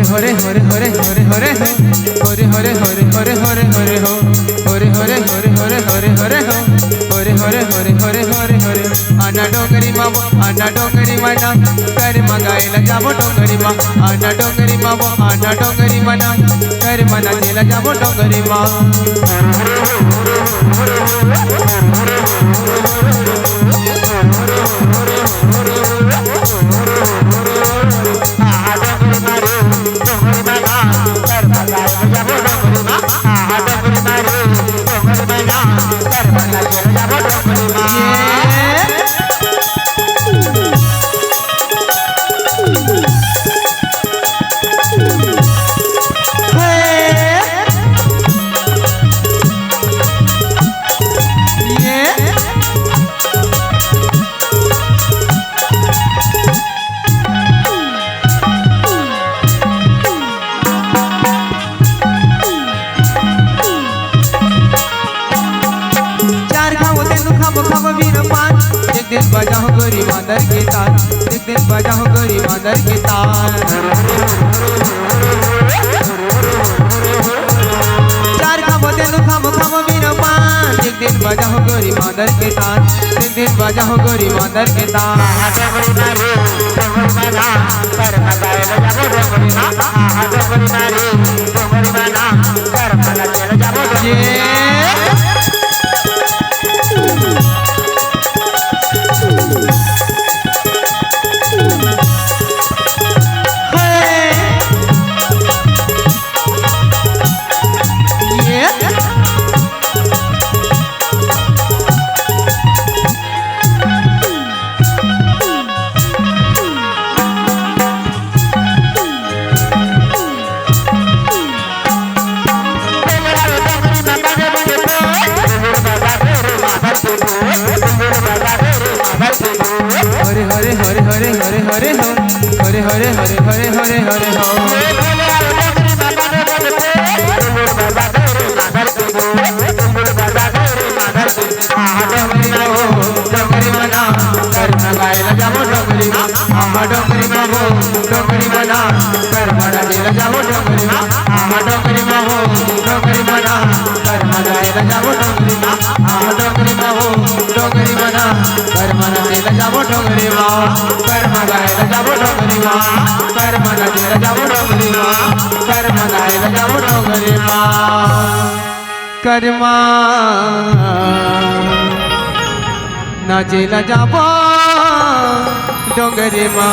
हरे हरे हरे हरे हरे हरे हरे हरे हरे हरे हरे हो हरे हरे हरे हरे हरे हरे हो हरे हरे हरे हरे हरे हरे आना डोंगरी मावो आना डोंगरी मना कर मगायला जाबो डोंगरी मा आना डोंगरी मावो आना डोंगरी मना कर मना जेला जाबो डोंगरी मा दिन बजाओ गोरी मादर के तान एक दिन बजाओ गोरी मादर के तान चार खामो तेनु खामो खामो मीनो पान एक दिन बजाओ गोरी मादर के तान एक दिन बजाओ गोरी मादर के तान हरे हरे हरे हरे हरे हो हरे हरे हरे हरे हरे हरे हो डोंगरी मना कर मगायला जाबो डोंगरी मा आहा डोंगरी मा हो डोंगरी मना कर मगायला जाबो डोंगरी मा आहा डोंगरी मा हो डोंगरी मना कर मगायला जाबो डोंगरी मा आहा डोंगरी मा हो डोंगरी मना कर मगायला जाबो डोंगरी मा कर मगायला जाबो डोंगरी मा कर मगायला जाबो डोंगरी मा कर मगायला जाबो डोंगरी मा करमा नाचेला जाबो डोंगरी मा।